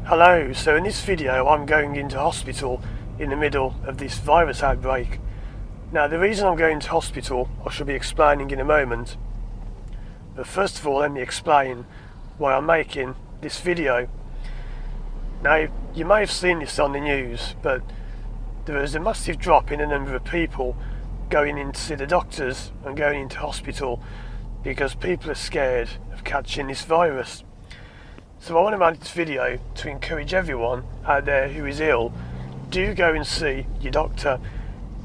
Hello, so in this video I'm going into hospital in the middle of this virus outbreak. Now the reason I'm going to hospital I shall be explaining in a moment, but first of all let me explain why I'm making this video. Now you may have seen this on the news, but there is a massive drop in the number of people going in to see the doctors and going into hospital because people are scared of catching this virus. So I want to make this video to encourage everyone out there who is ill. Do go and see your doctor.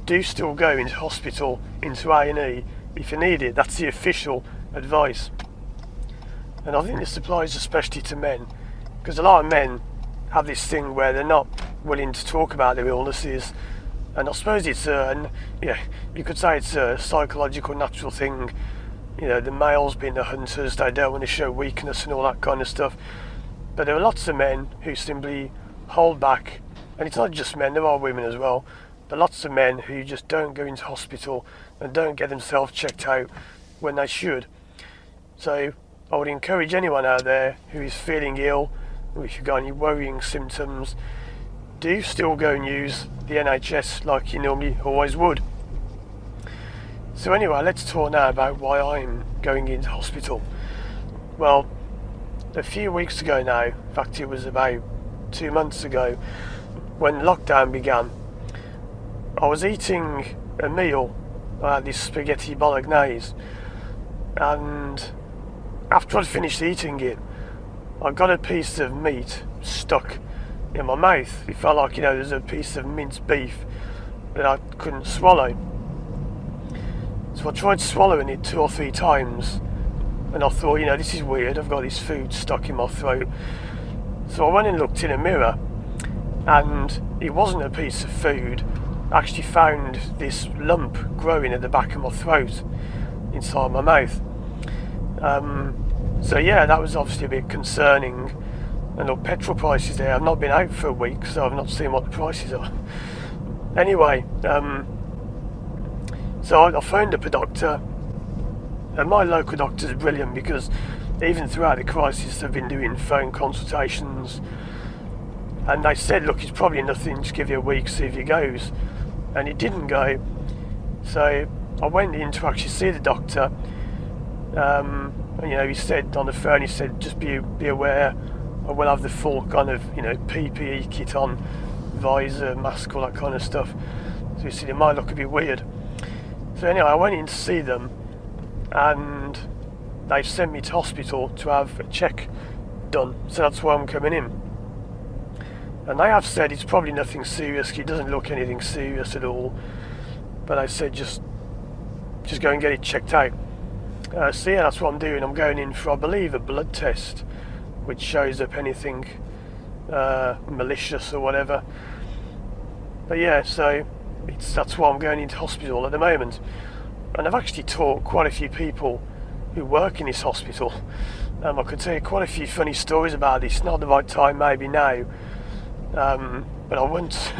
Do still go into hospital, into A&E if you need it. That's the official advice. And I think this applies especially to men, because a lot of men have this thing where they're not willing to talk about their illnesses. And I suppose it's you could say it's a psychological, natural thing. You know, the males being the hunters, they don't want to show weakness and all that kind of stuff. But there are lots of men who simply hold back, and it's not just men, there are women as well, but lots of men who just don't go into hospital and don't get themselves checked out when they should. So I would encourage anyone out there who is feeling ill, or if you've got any worrying symptoms, do still go and use the NHS like you normally always would. So anyway, let's talk now about why I'm going into hospital. Well, a few weeks ago now, in fact it was about 2 months ago, when lockdown began, I was eating a meal. I had this spaghetti bolognese, and after I'd finished eating it, I got a piece of meat stuck in my mouth. It felt like, there's a piece of minced beef that I couldn't swallow. So I tried swallowing it 2 or 3 times, and I thought, this is weird, I've got this food stuck in my throat. So I went and looked in a mirror, and it wasn't a piece of food. I actually found this lump growing at the back of my throat, inside my mouth. So yeah, that was obviously a bit concerning. And look, petrol prices there, I've not been out for a week, so I've not seen what the prices are. Anyway, so I phoned up a doctor, and my local doctors are brilliant, because even throughout the crisis they've been doing phone consultations, and they said, look, it's probably nothing, just give you a week, see if it goes. And it didn't go. So I went in to actually see the doctor, and he said on the phone, he said, just be aware, I will have the full kind of PPE kit on, visor, mask, all that kind of stuff. So he said it might look a bit weird. So anyway, I went in to see them, and they sent me to hospital to have a check done. So that's why I'm coming in. And they have said it's probably nothing serious. It doesn't look anything serious at all. But they said just go and get it checked out. So yeah, that's what I'm doing. I'm going in for, I believe, a blood test, which shows up anything malicious or whatever. But yeah, so that's why I'm going into hospital at the moment. And I've actually taught quite a few people who work in this hospital. I could tell you quite a few funny stories about this. Not the right time maybe now, but I won't.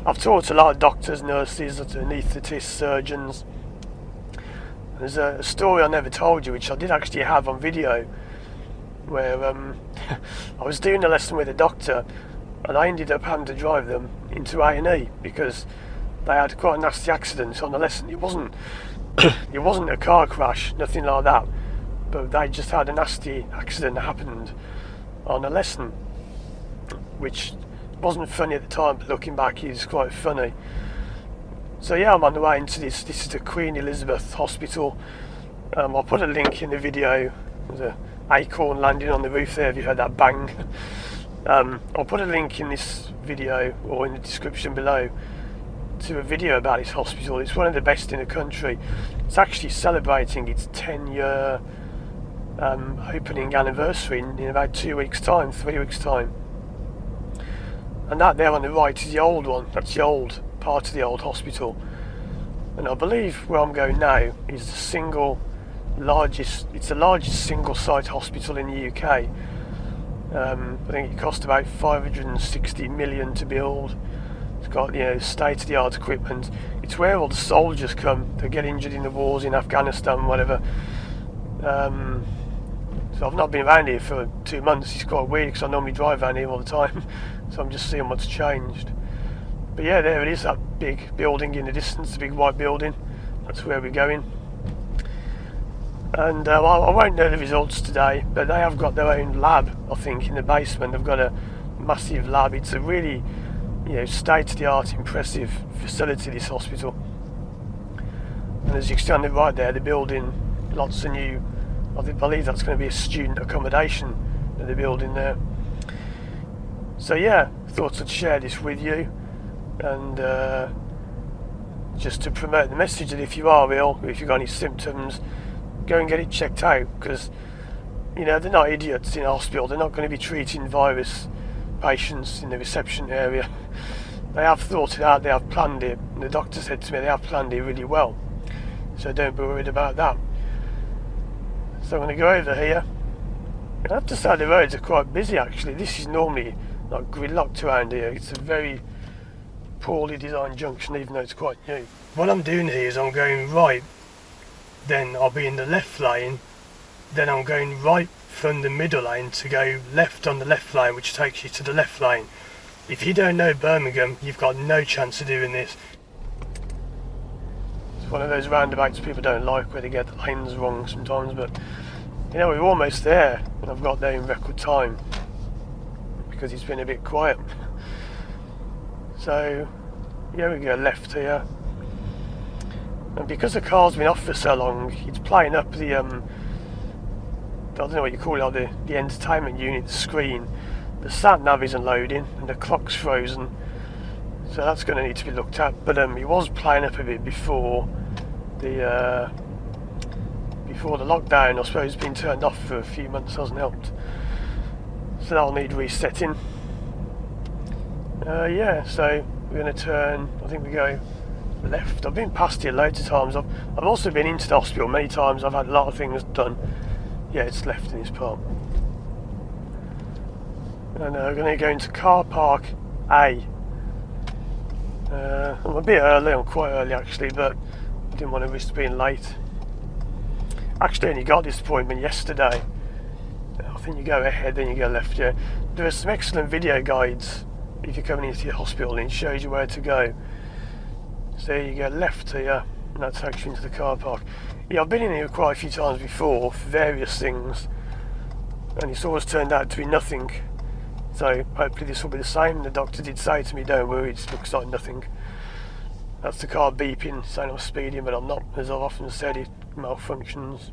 I've taught a lot of doctors, nurses, anaesthetists, surgeons. There's a story I never told you, which I did actually have on video, where I was doing a lesson with a doctor, and I ended up having to drive them into A&E because they had quite a nasty accident on the lesson. It wasn't a car crash, nothing like that, but they just had a nasty accident that happened on a lesson, which wasn't funny at the time, but looking back is quite funny. So yeah, I'm on the way into this is the Queen Elizabeth Hospital. I'll put a link in the video. There's an acorn landing on the roof there, have you heard that bang? I'll put a link in this video, or in the description below, to a video about this hospital. It's one of the best in the country. It's actually celebrating its 10-year opening anniversary in about 2 weeks' time, 3 weeks' time. And that there on the right is the old one. That's the old part of the old hospital. And I believe where I'm going now is the largest single-site hospital in the UK. I think it cost about 560 million to build. It's got state-of-the-art equipment. It's where all the soldiers come that get injured in the wars in Afghanistan, whatever. So I've not been around here for 2 months. It's quite weird because I normally drive around here all the time. So I'm just seeing what's changed. But yeah, there it is, that big building in the distance, the big white building. That's where we're going. And I won't know the results today, but they have got their own lab, I think, in the basement. They've got a massive lab. It's a really, state-of-the-art, impressive facility, this hospital. And as you can see on the right there, they're building lots of new, I believe that's going to be a student accommodation that they're building there. So yeah, thought I'd share this with you, and just to promote the message that if you are ill, if you've got any symptoms, go and get it checked out, because they're not idiots in hospital. They're not going to be treating virus patients in the reception area. They have thought it out, they have planned it, and the doctor said to me they have planned it really well, so don't be worried about that. So I'm going to go over here. I have to say the roads are quite busy actually. This is normally like gridlocked around here. It's a very poorly designed junction, even though it's quite new. What I'm doing here is I'm going right, then I'll be in the left lane, then I'm going right from the middle lane to go left on the left lane, which takes you to the left lane. If you don't know Birmingham, you've got no chance of doing this. It's one of those roundabouts people don't like, where they get the lanes wrong sometimes, but we're almost there, and I've got there in record time because it's been a bit quiet. So yeah, we go left here, and because the car's been off for so long, it's playing up the I don't know what you call it, the entertainment unit screen. The sat nav isn't loading and the clock's frozen, so that's going to need to be looked at. But it was playing up a bit before the lockdown. I suppose it's been turned off for a few months, hasn't helped, so that'll need resetting. Yeah, so we're going to turn, I think we go left. I've been past here loads of times. I've also been into the hospital many times. I've had a lot of things done. Yeah, it's left in this part. And we're going to go into car park A. I'm a bit early, I'm quite early actually, but I didn't want to risk being late. Actually, I only got this appointment yesterday. I think you go ahead, then you go left, yeah. There are some excellent video guides if you're coming into the hospital, and it shows you where to go. So you go left here, and that takes you into the car park. Yeah, I've been in here quite a few times before for various things, and it's always turned out to be nothing. So hopefully this will be the same. The doctor did say to me, don't worry, it looks like nothing. That's the car beeping, saying I'm speeding, but I'm not. As I've often said, it malfunctions.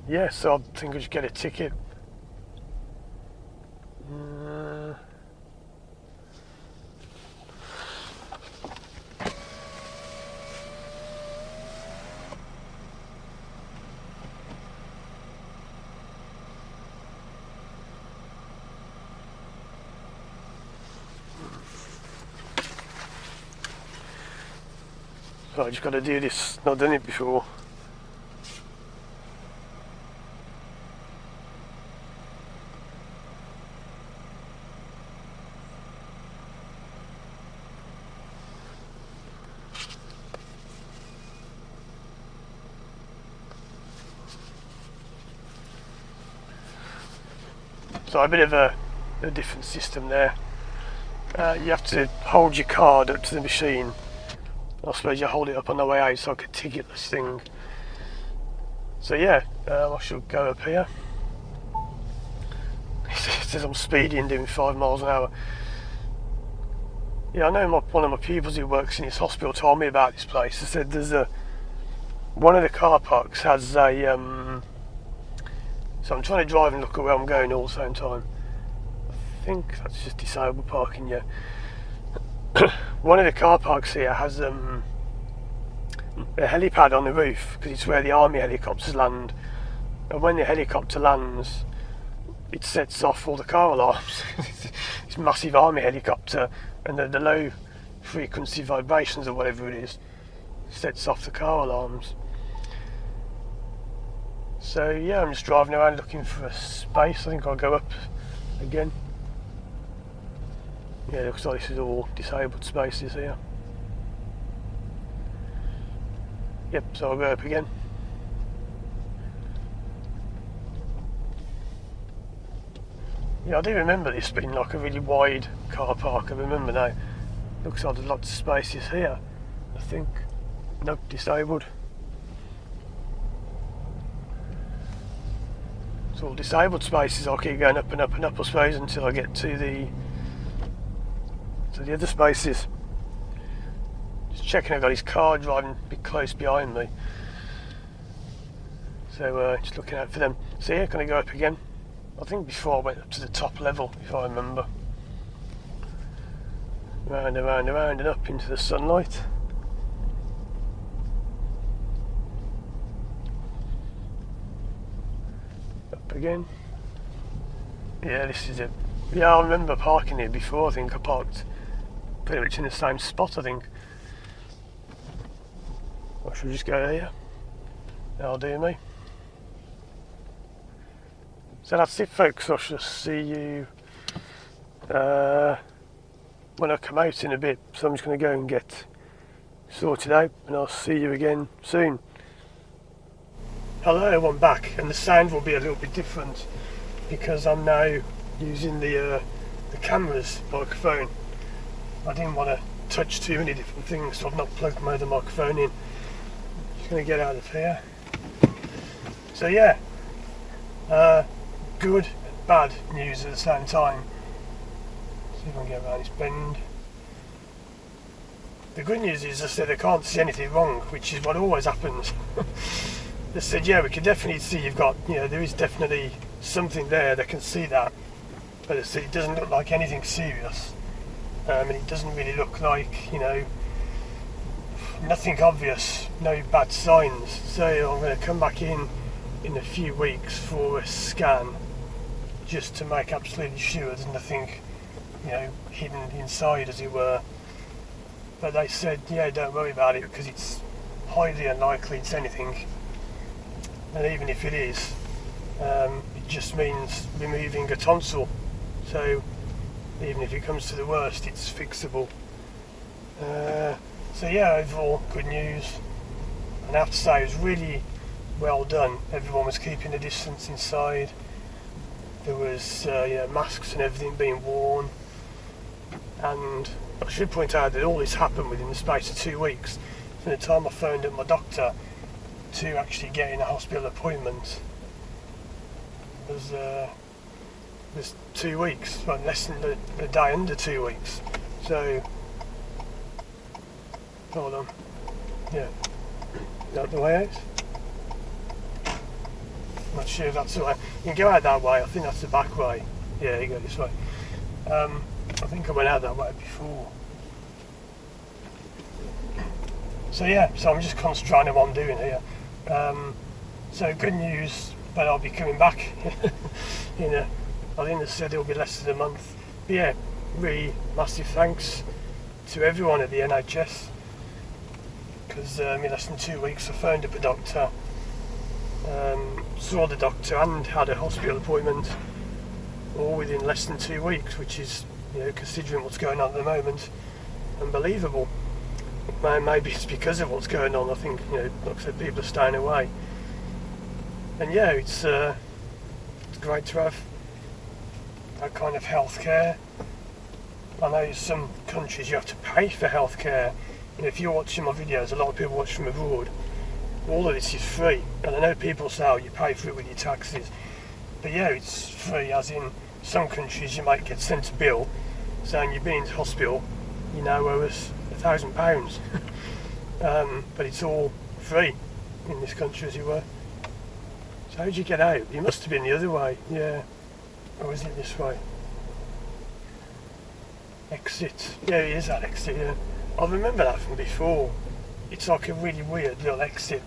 Yeah, so I think I should get a ticket. So I just got to do this, not done it before. So a bit of a different system there. You have to hold your card up to the machine. I suppose you hold it up on the way out, so like a ticketless thing. So yeah, I shall go up here. It says I'm speeding, doing 5 miles an hour. Yeah, I know one of my pupils who works in this hospital told me about this place. They said there's one of the car parks has a so I'm trying to drive and look at where I'm going all at the same time. I think that's just disabled parking, yeah. One of the car parks here has a helipad on the roof, because it's where the army helicopters land. And when the helicopter lands, it sets off all the car alarms. It's a massive army helicopter, and the low frequency vibrations or whatever it is sets off the car alarms. So yeah, I'm just driving around looking for a space. I think I'll go up again. Yeah, it looks like this is all disabled spaces here. Yep, so I'll go up again. Yeah, I do remember this being like a really wide car park. I remember now. Looks like there's lots of spaces here, I think. Nope, disabled. It's all disabled spaces. I'll keep going up and up and up, I suppose, until I get to the other spaces. Just checking I've got his car driving a bit close behind me. So just looking out for them. So yeah, can I go up again? I think before I went up to the top level, if I remember. Round and round and round and up into the sunlight. Up again. Yeah, this is it. Yeah, I remember parking here before. I think I parked pretty much in the same spot, I think. Or should we just go here? That'll do me. So that's it, folks. I shall see you when I come out in a bit. So I'm just going to go and get sorted out, and I'll see you again soon. Hello, I'm back, and the sound will be a little bit different because I'm now using the camera's microphone. I didn't want to touch too many different things, so I've not plugged my other microphone in. Just going to get out of here. So yeah, good and bad news at the same time. See if I can get around this bend. The good news is, I said, I can't see anything wrong, which is what always happens. They said, yeah, we can definitely see you've got, there is definitely something there, they can see that. But they said it doesn't look like anything serious. And it doesn't really look like, nothing obvious, no bad signs. So I'm going to come back in a few weeks for a scan, just to make absolutely sure there's nothing, hidden inside, as it were. But they said, yeah, don't worry about it, because it's highly unlikely it's anything. And even if it is, it just means removing a tonsil. So even if it comes to the worst, it's fixable. So yeah, overall, good news. And I have to say, it was really well done. Everyone was keeping a distance inside. There was masks and everything being worn. And I should point out that all this happened within the space of 2 weeks. From the time I phoned up my doctor to actually getting a hospital appointment was 2 weeks, well, less than a day under 2 weeks. So, hold on. Yeah. Is that the way out? Not sure if that's the way. You can go out that way. I think that's the back way. Yeah, you go this way. I think I went out that way before. So yeah, so I'm just concentrating on what I'm doing here. So good news, but I'll be coming back. I think they said it'll be less than a month. But yeah, really massive thanks to everyone at the NHS, because in less than 2 weeks I phoned up a doctor, saw the doctor and had a hospital appointment, all within less than 2 weeks, which is, considering what's going on at the moment, unbelievable. Maybe it's because of what's going on. I think, like I said, people are staying away. And yeah, it's great to have that kind of healthcare. I know in some countries you have to pay for healthcare. If you're watching my videos, a lot of people watch from abroad. All of this is free. And I know people say, oh, you pay for it with your taxes. But yeah, it's free, as in some countries you might get sent a bill saying you've been into hospital, you now owe us £1,000. But it's all free in this country, as it were. So how did you get out? You must have been the other way, yeah. Or is it this way? Exit. Yeah, it is that exit, yeah. I remember that from before. It's like a really weird little exit.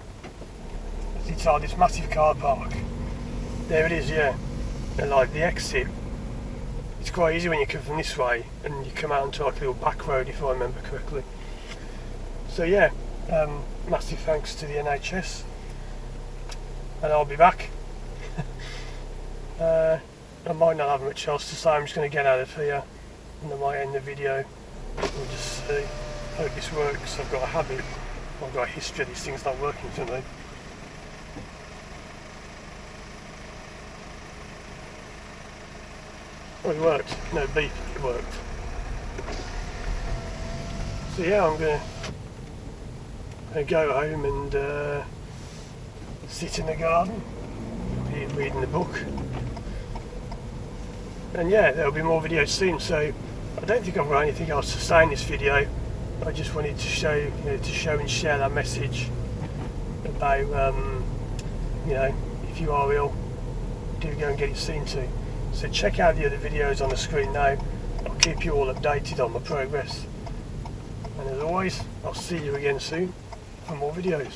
It's like this massive car park. There it is, yeah. And like the exit, it's quite easy when you come from this way and you come out onto like a little back road, if I remember correctly. So yeah, massive thanks to the NHS, and I'll be back. I might not have much else to say. I'm just going to get out of here and I might end the video. We'll just see. Hope this works. I've got a habit, I've got a history of these things not working for me. Oh, it worked. No beep, it worked. So yeah, I'm gonna go home and sit in the garden, reading the book. And yeah, there'll be more videos soon, so I don't think I've got anything else to say in this video. I just wanted to show, and share that message about, if you are ill, do go and get it seen to. So check out the other videos on the screen now. I'll keep you all updated on my progress. And as always, I'll see you again soon for more videos.